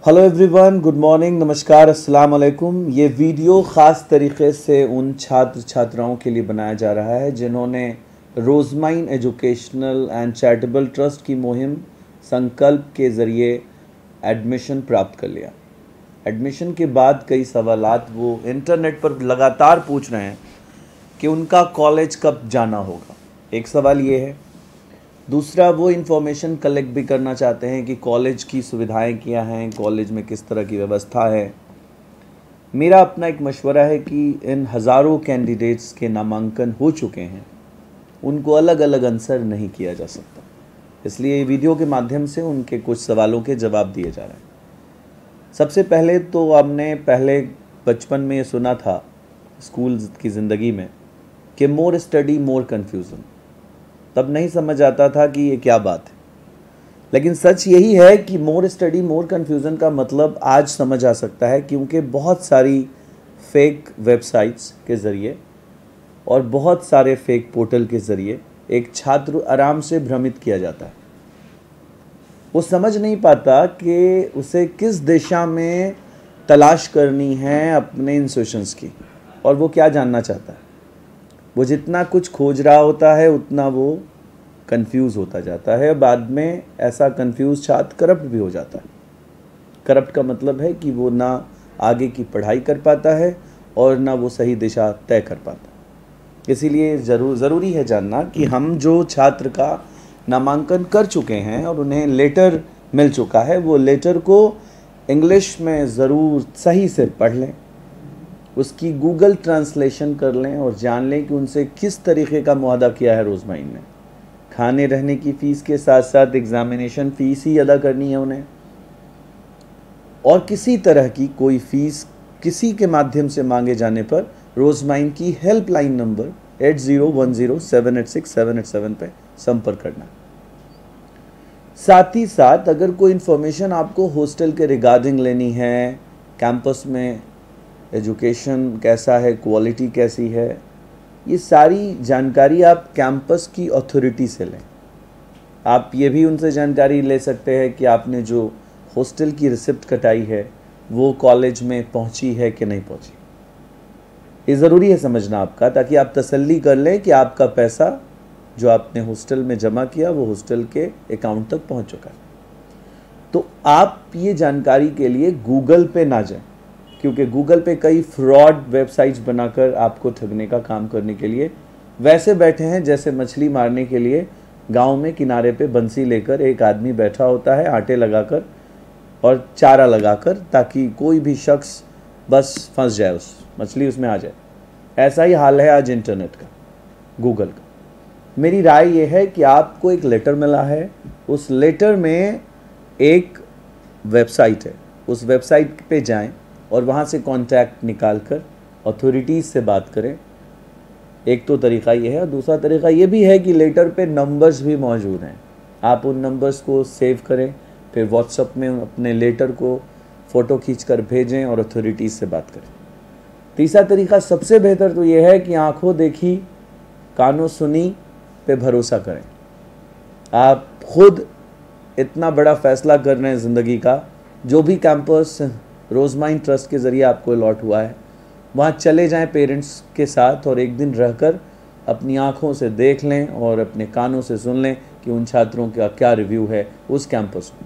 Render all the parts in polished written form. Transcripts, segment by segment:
Hello everyone, good morning, नमस्कार, अस्सलाम वालेकुम। ये वीडियो ख़ास तरीके से उन छात्र छात्राओं के लिए बनाया जा रहा है जिन्होंने रोज़माइन एजुकेशनल एंड चैरिटेबल ट्रस्ट की मुहिम संकल्प के ज़रिए एडमिशन प्राप्त कर लिया। एडमिशन के बाद कई सवालात वो इंटरनेट पर लगातार पूछ रहे हैं कि उनका कॉलेज कब जाना होगा। एक सवाल ये है। दूसरा, वो इन्फॉर्मेशन कलेक्ट भी करना चाहते हैं कि कॉलेज की सुविधाएं क्या हैं, कॉलेज में किस तरह की व्यवस्था है। मेरा अपना एक मशवरा है कि इन हज़ारों कैंडिडेट्स के नामांकन हो चुके हैं, उनको अलग अलग आंसर नहीं किया जा सकता। इसलिए ये वीडियो के माध्यम से उनके कुछ सवालों के जवाब दिए जा रहे हैं। सबसे पहले तो हमने पहले बचपन में ये सुना था स्कूल की ज़िंदगी में कि मोर स्टडी मोर कन्फ्यूज़न। तब नहीं समझ आता था कि ये क्या बात है, लेकिन सच यही है कि मोर स्टडी मोर कन्फ्यूज़न का मतलब आज समझ आ सकता है, क्योंकि बहुत सारी फेक वेबसाइट्स के ज़रिए और बहुत सारे फेक पोर्टल के ज़रिए एक छात्र आराम से भ्रमित किया जाता है। वो समझ नहीं पाता कि उसे किस दिशा में तलाश करनी है अपने इंस्टीट्यूशंस की, और वो क्या जानना चाहता है। वो जितना कुछ खोज रहा होता है उतना वो कंफ्यूज होता जाता है। बाद में ऐसा कंफ्यूज छात्र करप्ट भी हो जाता है। करप्ट का मतलब है कि वो ना आगे की पढ़ाई कर पाता है और ना वो सही दिशा तय कर पाता। इसीलिए ज़रूरी है जानना कि हम जो छात्र का नामांकन कर चुके हैं और उन्हें लेटर मिल चुका है, वो लेटर को इंग्लिश में ज़रूर सही से पढ़ लें, उसकी गूगल ट्रांसलेशन कर लें और जान लें कि उनसे किस तरीके का मुआहदा किया है रोज़माइन ने। खाने रहने की फ़ीस के साथ साथ एग्ज़ामिनेशन फ़ीस ही अदा करनी है उन्हें, और किसी तरह की कोई फ़ीस किसी के माध्यम से मांगे जाने पर रोज़माइन की हेल्पलाइन नंबर 8010786787 पे संपर्क करना। साथ ही साथ अगर कोई इन्फॉर्मेशन आपको हॉस्टल के रिगार्डिंग लेनी है, कैंपस में एजुकेशन कैसा है, क्वालिटी कैसी है, ये सारी जानकारी आप कैंपस की अथॉरिटी से लें। आप ये भी उनसे जानकारी ले सकते हैं कि आपने जो हॉस्टल की रिसिप्ट कटाई है वो कॉलेज में पहुंची है कि नहीं पहुंची। ये ज़रूरी है समझना आपका, ताकि आप तसल्ली कर लें कि आपका पैसा जो आपने हॉस्टल में जमा किया वो हॉस्टल के अकाउंट तक पहुंच चुका है। तो आप ये जानकारी के लिए गूगल पे ना जाएं, क्योंकि गूगल पे कई फ्रॉड वेबसाइट्स बनाकर आपको ठगने का काम करने के लिए वैसे बैठे हैं जैसे मछली मारने के लिए गांव में किनारे पे बंसी लेकर एक आदमी बैठा होता है, आटे लगाकर और चारा लगाकर, ताकि कोई भी शख्स बस फंस जाए, उस मछली उसमें आ जाए। ऐसा ही हाल है आज इंटरनेट का, गूगल का। मेरी राय ये है कि आपको एक लेटर मिला है, उस लेटर में एक वेबसाइट है, उस वेबसाइट पे जाएं और वहाँ से कॉन्टैक्ट निकाल कर अथॉरिटीज़ से बात करें। एक तो तरीक़ा ये है, और दूसरा तरीक़ा ये भी है कि लेटर पे नंबर्स भी मौजूद हैं। आप उन नंबर्स को सेव करें, फिर व्हाट्सएप में अपने लेटर को फ़ोटो खींचकर भेजें और अथॉरिटीज़ से बात करें। तीसरा तरीक़ा सबसे बेहतर तो ये है कि आँखों देखी कानों सुनी पे भरोसा करें। आप खुद इतना बड़ा फ़ैसला कर रहे हैं ज़िंदगी का, जो भी कैंपस रोज़माइन ट्रस्ट के ज़रिए आपको अलॉट हुआ है, वहाँ चले जाएं पेरेंट्स के साथ और एक दिन रहकर अपनी आँखों से देख लें और अपने कानों से सुन लें कि उन छात्रों का क्या रिव्यू है उस कैंपस में।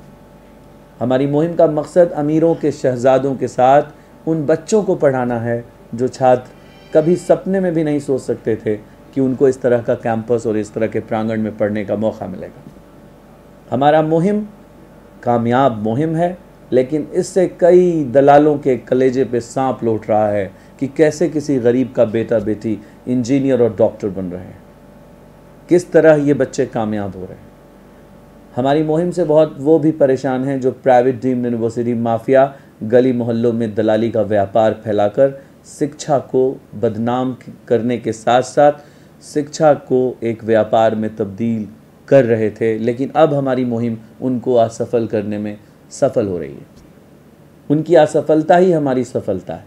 हमारी मुहिम का मकसद अमीरों के शहजादों के साथ उन बच्चों को पढ़ाना है जो छात्र कभी सपने में भी नहीं सोच सकते थे कि उनको इस तरह का कैंपस और इस तरह के प्रांगण में पढ़ने का मौका मिलेगा। हमारा मुहिम कामयाब मुहिम है, लेकिन इससे कई दलालों के कलेजे पे सांप लौट रहा है कि कैसे किसी गरीब का बेटा बेटी इंजीनियर और डॉक्टर बन रहे हैं, किस तरह ये बच्चे कामयाब हो रहे हैं। हमारी मुहिम से बहुत वो भी परेशान हैं जो प्राइवेट डीम्ड यूनिवर्सिटी माफिया गली मोहल्लों में दलाली का व्यापार फैलाकर शिक्षा को बदनाम करने के साथ साथ शिक्षा को एक व्यापार में तब्दील कर रहे थे, लेकिन अब हमारी मुहिम उनको असफल करने में सफल हो रही है। उनकी असफलता ही हमारी सफलता है।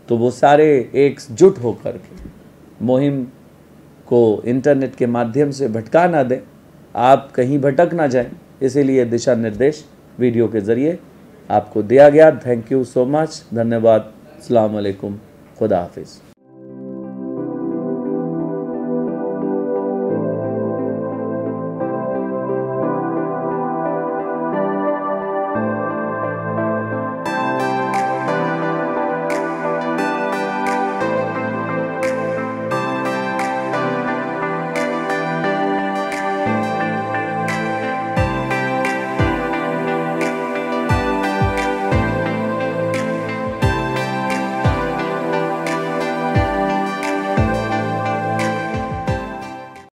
तो वो सारे एकजुट होकर के मुहिम को इंटरनेट के माध्यम से भटका ना दें, आप कहीं भटक ना जाएं। इसीलिए दिशा निर्देश वीडियो के ज़रिए आपको दिया गया। थैंक यू सो मच, धन्यवाद, अस्सलाम वालेकुम, खुदा हाफिज़।